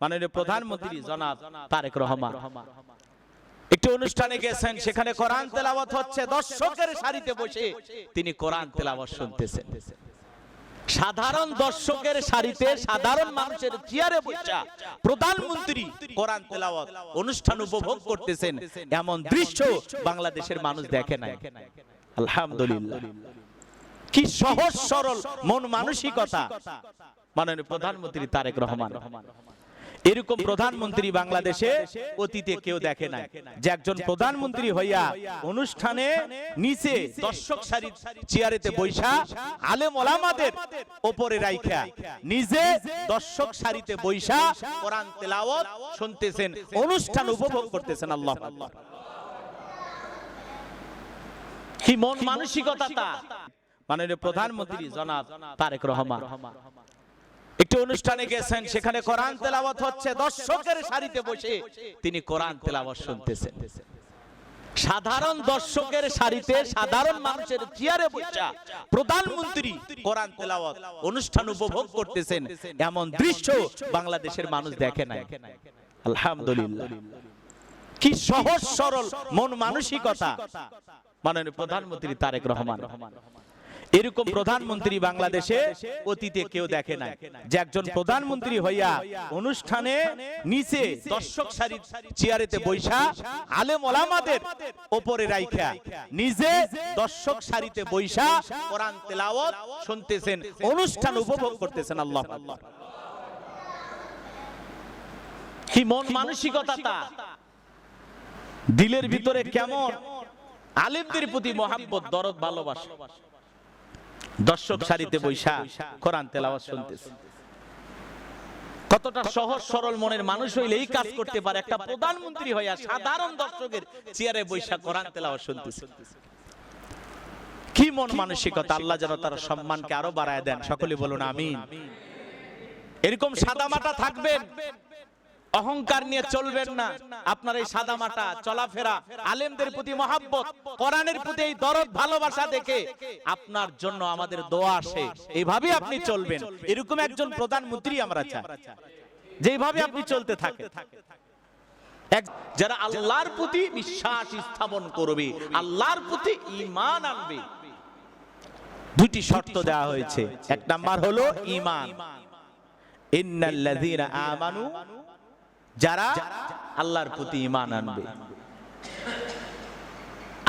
মাননীয় প্রধানমন্ত্রী জনাব তারেক রহমান একটি অনুষ্ঠানে গেছেন, সেখানে কোরআন তেলাওয়াত হচ্ছে, দর্শকের সারিতে বসে তিনি কোরআন তেলাওয়াত শুনতেছেন। সাধারণ দর্শকের সারিতে সাধারণ মানুষের চেয়ারে বসে প্রধানমন্ত্রী কোরআন তেলাওয়াত অনুষ্ঠান উপভোগ করতেছেন, এমন দৃশ্য বাংলাদেশের মানুষ দেখে নাই। আলহামদুলিল্লাহ, কি সহজ সরল মন মানসিকতা মাননীয় প্রধানমন্ত্রী তারেক রহমান। এরকম প্রধানমন্ত্রী বাংলাদেশে অতীতে কেউ দেখে নাই, যে একজন প্রধানমন্ত্রী হইয়া অনুষ্ঠানে নিচে দর্শক সারি চেয়ারেতে বৈশা আলেম ওলামাদের উপরে রাইখা নিজে দর্শক সারিতে বৈশা কোরআন তেলাওয়াত শুনতেছেন, অনুষ্ঠান উপভোগ করতেছেন। আল্লাহু আকবার, কি মন মানসিকতা তা। মাননীয় প্রধানমন্ত্রী জনাব তারেক রহমান একটি অনুষ্ঠানে গেছেন, সেখানে কোরআন তেলাওয়াত হচ্ছে, দর্শকের সারিতে বসে তিনি কোরআন তেলাওয়াত শুনতেছেন। সাধারণ দর্শকের সারিতে সাধারণ মানুষের চেয়ারে বসে প্রধানমন্ত্রী কোরআন তেলাওয়াত অনুষ্ঠান উপভোগ করতেছেন, এমন দৃশ্য বাংলাদেশের মানুষ দেখে নাই। আলহামদুলিল্লাহ, কি সহজ সরল মন মানসিকতা মাননীয় প্রধানমন্ত্রী তারেক রহমান। এরকম প্রধানমন্ত্রী বাংলাদেশে অতীতে কেউ দেখে নাই, যে একজন প্রধানমন্ত্রী হইয়া অনুষ্ঠানে নিচে দর্শক সারি চেয়ারেতে বৈশা আলেম ওলামাদের উপরে রাইখা নিজে দর্শক সারিতে বৈশা কোরআন তেলাওয়াত শুনতেছেন, অনুষ্ঠান উপভোগ করতেছেন। আল্লাহু আকবার, কি মন মানসিকতা তা। দিলের ভিতরে কেমন আলেমদের প্রতি মহাব্বত, দরদ, ভালোবাসা। দর্শক সারিতে বৈশা কোরআন তেলাওয়াত শুনতেছে। কতটা সহজ সরল মনের মানুষ হইলে এই কাজ করতে পারে, একটা প্রধানমন্ত্রী হইয়া সাধারণ দর্শকের চেয়ারে বৈশা কোরআন তেলাওয়াত শুনতেছে। কি মন মানসিকতা। আল্লাহ যেন তার সম্মানকে আরো বাড়ায় দেন, সকলে বলুন আমিন। এরকম সাদামাটা থাকবেন, অহংকার নিয়ে চলবেন না। আপনার এই সাদামাটা চলাফেরা, আলেমদের প্রতি মহাব্বত, কোরআনের প্রতি এই দরদ ভালোবাসা দেখে আপনার জন্য আমাদের দোয়া আসে। এইভাবে আপনি চলবেন, এরকম একজন প্রধানমন্ত্রী আমরা চাই, যেভাবে আপনি চলতে থাকেন। যারা আল্লাহর প্রতি বিশ্বাস স্থাপন করবে, আল্লাহর প্রতি ঈমান আনবে। দুটি শর্ত দেওয়া হয়েছে। এক নাম্বার হলো ঈমান। ইন্নাল্লাযীনা আমানু, যারা আল্লাহর প্রতি ঈমান আনবে।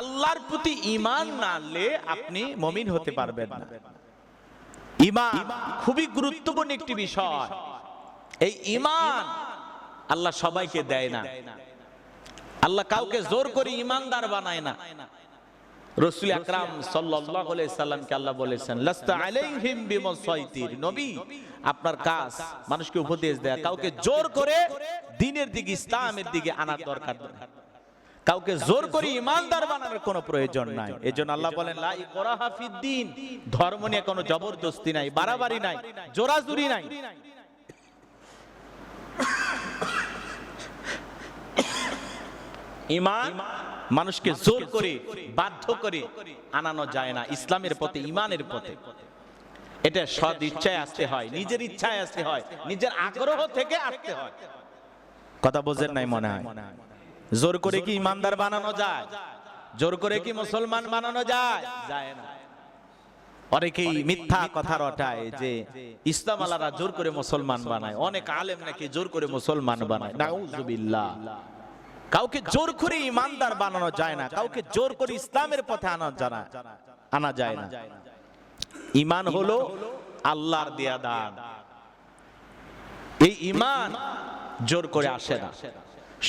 আল্লাহর প্রতি ঈমান না আনলে আপনি মুমিন হতে পারবেন না। ঈমান খুবই গুরুত্বপূর্ণ একটি বিষয়। এই ঈমান আল্লাহ সবাইকে দেয় না। আল্লাহ কাউকে জোর করে ঈমানদার বানায় না। রাসূল আকরাম সাল্লাল্লাহু আলাইহি সাল্লামকে আল্লাহ বলেছেন, লাস্তা আলাইহিম বিমুসাইতির। নবী, আপনার কাজ মানুষকে উপদেশ দেয়া, কাউকে জোর করে দ্বীনের দিকে, ইসলামের দিকে আনার দরকার নেই। কাউকে জোর করে ঈমানদার বানানোর কোনো প্রয়োজন নাই। এজন্য আল্লাহ বলেন, লা ইকরাহা ফিদ্দীন। ধর্ম নিয়ে কোনো জবরদস্তি নাই, বাড়াবাড়ি নাই, জোরাজুরি নাই। ঈমান মানুষকে জোর করে, বাধ্য করে আনানো যায় না ইসলামের পথে, ঈমানের পথে। এটা সদ ইচ্ছায় আসতে হয়, নিজের ইচ্ছায় আসতে হয়, নিজের আগ্রহ থেকে আসতে হয়। কথা বোঝেন নাই মনে হয়? জোর করে কি ঈমানদার বানানো যায়? জোর করে কি মুসলমান বানানো যায়? যায় না। অনেকেই মিথ্যা কথা রটায় যে ইসলাম আলারা জোর করে মুসলমান বানায়। অনেক আলেম নাকি জোর করে মুসলমান বানায়। নাউজুবিল্লাহ। কাউকে জোর করে ঈমানদার বানানো যায় না, কাউকে জোর করে ইসলামের পথে আনা যায় না। ঈমান হলো আল্লাহর দেয়া দান। এই ঈমান জোর করে আসে না।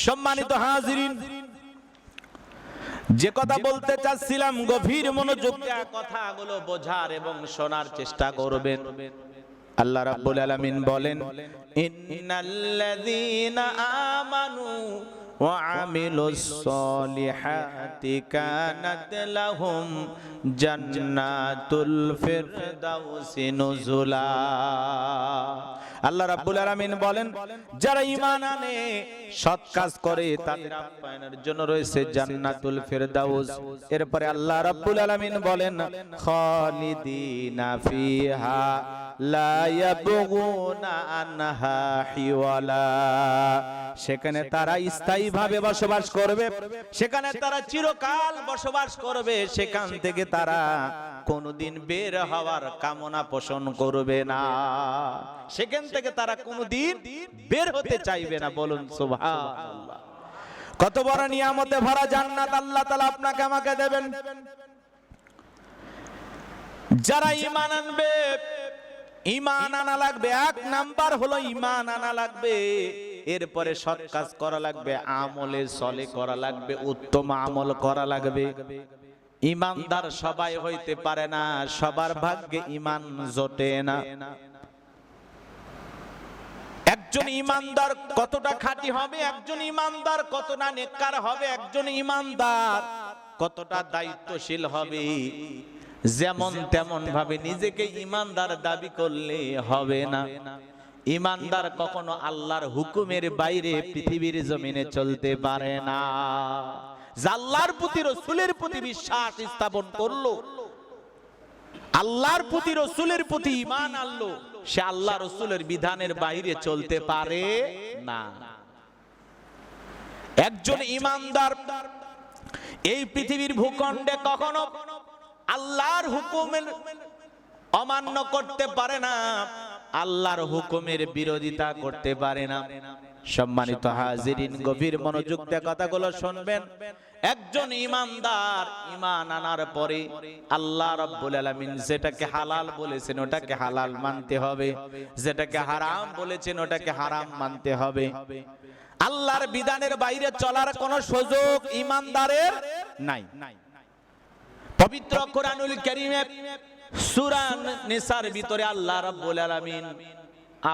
সম্মানিত হাজিরিন, যে কথা বলতে চাচ্ছিলাম, গভীর মনোযোগ দিয়ে কথাগুলো বোঝার এবং শোনার চেষ্টা করবেন। আল্লাহ রাব্বুল আলামিন বলেন, ইন্নাল্লাযীনা আমানু ওয়া আমিলুস সলিহাতি কানাত লাহুম জান্নাতুল ফিরদাউসি নুজুলা। আল্লাহ রাব্বুল আলামিন বলেন, যারা ঈমান আনে, সৎ কাজ করে, তাদের আপ্যায়নের জন্য রয়েছে জান্নাতুল ফিরদাউস। এরপরে আল্লাহ রাব্বুল আলামিন বলেন, খালিদিনা ফিহা লা ইয়াবগুনা আনহা হিওয়ালা। সেখানে তারা স্থায়ীভাবে বসবাস করবে, সেখানে তারা চিরকাল বসবাস করবে, সেখান থেকে তারা কোনোদিন বের হওয়ার কামনা পোষণ করবে না, সেখান থেকে তারা কোনোদিন বের হতে চাইবে না। বলুন সুবহানাল্লাহ। কত বড় নিয়ামতে ভরা জান্নাত আল্লাহ তাআলা আপনাকে আমাকে দেবেন। যারা ঈমান আনবে, ঈমান আনা লাগবে, এক নাম্বার হলো ঈমান আনা লাগবে, এরপরে সৎ কাজ করা লাগবে, আমলে সলে করা লাগবে, উত্তম আমল করা লাগবে। ঈমানদার সবাই হইতে পারে না, সবার ভাগ্যে ঈমান জোটে না। একজন ঈমানদার কতটা খাঁটি হবে, একজন ঈমানদার কতটা নেককার হবে, একজন ঈমানদার কতটা দায়িত্বশীল হবে, যেমন তেমন ভাবে নিজেকে ঈমানদার দাবি করলে হবে না। ঈমানদার কখনো আল্লাহর হুকুমের বাইরে পৃথিবীর জমিনে চলতে পারে না। আল্লাহর প্রতি রাসূলের প্রতি বিশ্বাস স্থাপন করলো, আল্লাহর প্রতি রাসূলের প্রতি ঈমান আনলো, সে আল্লাহ রাসূলের বিধানের বাইরে চলতে পারে না। একজন ঈমানদার এই পৃথিবীর ভূখণ্ডে কখনো আল্লাহর হুকুমের অমান্য করতে পারে না, আল্লাহর হুকুমের বিরোধিতা করতে পারে না। সম্মানিত হাজিরিন, গভীর মনোযোগ দিয়ে কথাগুলো শুনবেন। একজন ঈমানদার ঈমান আনার পরে আল্লাহ রাব্বুল আলামিন যেটাকে হালাল বলেছেন ওটাকে হালাল মানতে হবে, যেটাকে হারাম বলেছেন ওটাকে হারাম মানতে হবে। আল্লাহর বিধানের বাইরে চলার কোনো সুযোগ ঈমানদারের নাই। পবিত্র কোরআনুল কারীমে সূরা নিসার ভিতরে আল্লাহ রাব্বুল আলামিন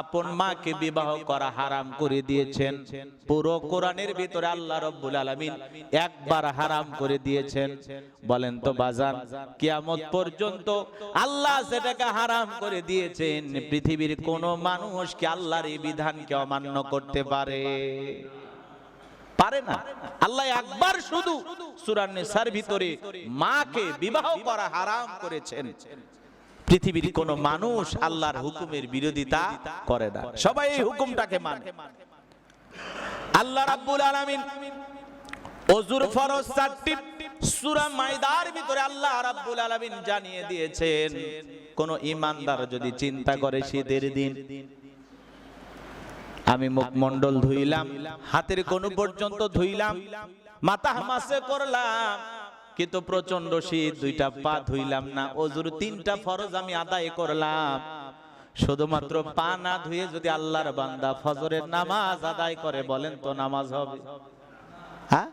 আপন মাকে বিবাহ করা হারাম করে দিয়েছেন। পুরো কোরআনের ভিতরে আল্লাহ রাব্বুল আলামিন একবার হারাম করে দিয়েছেন। বলেন তো বাজার, কিয়ামত পর্যন্ত আল্লাহ সেটাকে হারাম করে দিয়েছেন। পৃথিবীর কোন মানুষ কি আল্লাহর এই বিধানকে অমান্য করতে পারে? পারে না। আল্লাহ একবার শুধু সূরা নিসার ভিতরে মাকে বিবাহ করা হারাম করেছেন। পৃথিবীর কোন মানুষ আল্লাহর হুকুমের বিরোধিতা করে না, সবাই এই হুকুমটাকে মানে। আল্লাহ রাব্বুল আলামিন ওযুর ফরজ 4টি সূরা মাইদার ভিতরে আল্লাহ রাব্বুল আলামিন জানিয়ে দিয়েছেন, কোন ঈমানদার যদি চিন্তা করে শীতের দিন আমি মুখমণ্ডল ধুইলাম, হাতের কোন পর্যন্ত ধুইলাম, মাথা মাসে করলাম, কিন্তু প্রচন্ড শীত, দুইটা পা ধুইলাম না, ওযুর 3টা ফরজ আমি আদায় করলাম, শুধুমাত্র পা না ধুয়ে যদি আল্লাহর বান্দা ফজরের নামাজ আদায় করে, বলেন তো নামাজ হবে? হ্যাঁ,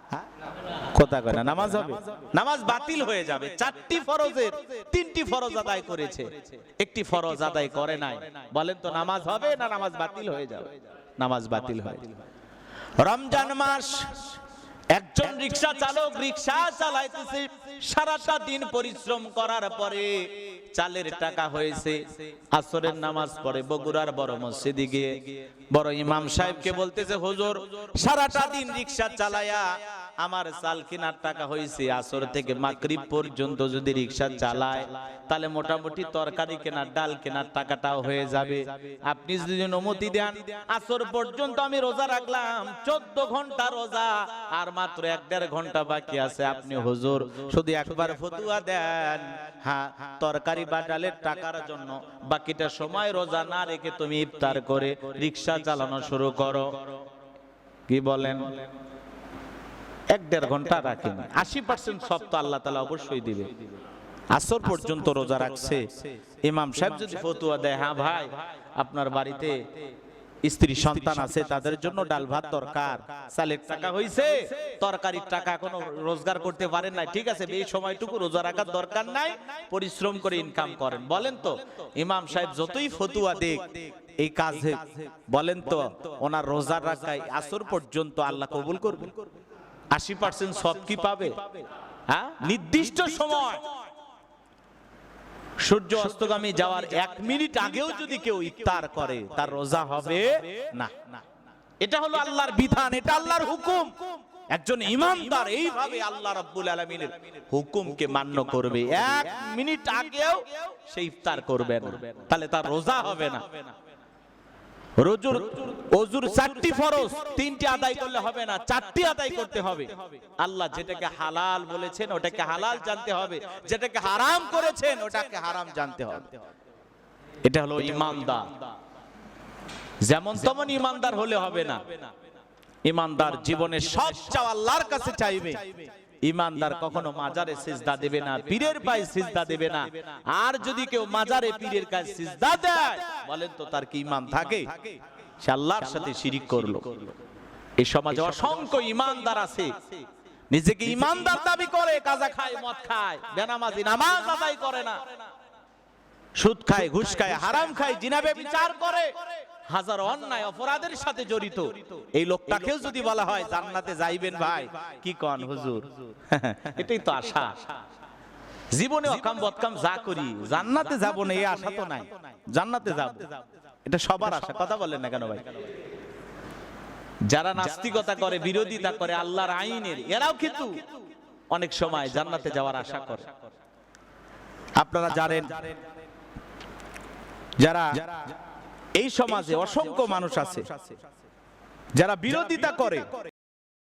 কথা কয় না, নামাজ হবে? নামাজ বাতিল হয়ে যাবে। 4টি ফরজের 3টি ফরজ আদায় করেছে, একটি ফরজ আদায় করে নাই, বলেন তো নামাজ হবে না নামাজ বাতিল হয়ে যাবে? নামাজ বাতিল হয়। রমজান মাস, একজন রিকশা চালক রিকশা চালাইতেছে, সারাটা দিন পরিশ্রম করার পরে চালের টাকা হয়েছে, আসরের নামাজ পড়ে বগুড়ার বড় মসজিদে গিয়ে বড় ইমাম সাহেবকে বলতেছে, হুজুর সারাটা দিন রিকশা চালায়া আমার চাল কেনার টাকা হয়েছে, আসর থেকে মাগরিব পর্যন্ত যদি রিকশা চালায় তাহলে মোটামুটি তরকারি কেনার ডাল কেনার টাকাটাও হয়ে যাবে। আপনি যদি অনুমতি দেন আসর পর্যন্ত আমি রোজা রাখলাম, 14 ঘন্টা রোজা, আর মাত্র 1-1.5 ঘন্টা বাকি আছে, আপনি হুজুর শুধু একবার ফতোয়া দেন, হ্যাঁ তরকারি বা ডালের টাকার জন্য বাকিটা সময় রোজা না রেখে তুমি ইফতার করে রিকশা চালানো শুরু করো। কি বলেন? 1-1.5 ঘন্টা রাখেন, 80% সব তো আল্লাহ তাআলা অবশ্যই দিবে। আসর পর্যন্ত রোজা রাখছে, ইমাম সাহেব যদি ফতোয়া দেয়, হ্যাঁ ভাই আপনার বাড়িতে স্ত্রী সন্তান আছে, তাদের জন্য ডাল ভাত দরকার, চালের টাকা হইছে, তরকারির টাকা এখনো রোজগার করতে পারেন না, ঠিক আছে এই সময়টুকু রোজা রাখার দরকার নাই, পরিশ্রম করে ইনকাম করেন, বলেন তো ইমাম সাহেব যতই ফতোয়া দেখ এই কাজে, বলেন তো ওনার রোজা রাখায় আসর পর্যন্ত আল্লাহ কবুল করবে? 80% সব কি পাবে? হ্যাঁ, নির্দিষ্ট সময় সূর্য অস্তগামী যাওয়ার 1 মিনিট আগেও যদি কেউ ইফতার করে তার রোজা হবে না। এটা হলো আল্লাহর বিধান, এটা আল্লাহর হুকুম। একজন ঈমানদার এইভাবে আল্লাহ রাব্বুল আলামিনের হুকুমকে মান্য করবে, 1 মিনিট আগেও সে ইফতার করবে না, তাহলে তার রোজা হবে না। ওযুর 4টি ফরজ, 3টি আদায় করলে হবে না, 4টি আদায় করতে হবে। আল্লাহ যেটাকে হালাল বলেছেন ওটাকে হালাল জানতে হবে, যেটাকে হারাম করেছেন ওটাকে হারাম জানতে হবে। এটা হলো ঈমানদার। যেমন তেমন ঈমানদার হলে হবে না। ঈমানদার জীবনে সব চাও আল্লাহর কাছে চাইবে। ঈমানদার কখনো মাজারে সিজদা দেবে না, পীরের পায়ে সিজদা দেবে না। আর যদি কেউ মাজারে পীরের কাছে সিজদা দেয়, বলেন তো তার কি ঈমান থাকে? সে আল্লাহর সাথে শিরিক করলো। এই সমাজে অসংখ্য ঈমানদার আছে, নিজেকে ঈমানদার দাবি করে, কাজা খায়, মদ খায়, বেনামাজি, নামাজ আদায় করে না, সুদ খায়, ঘুষ খায়, হারাম খায়, জিনা ব্যভিচার করে, হাজার অন্যায় অপরাধের সাথে জড়িত। এই লোকটাকেও যদি বলা হয় জান্নাতে যাইবেন, ভাই কি কন হুজুর? এটাই তো আশা। জীবনে অকাম বদকাম যা করি জান্নাতে যাব না, এই আশা তো নাই। জান্নাতে যাব এটা সবার আশা। কথা বলেন না কেন ভাই? যারা নাস্তিকতা করে, বিরোধিতা করে আল্লাহর আইনের, এরাও কিন্তু অনেক সময় জান্নাতে যাওয়ার আশা করে। আপনারা জানেন, যারা এই সমাজে অসংখ্য মানুষ আছে যারা বিরোধিতা করে,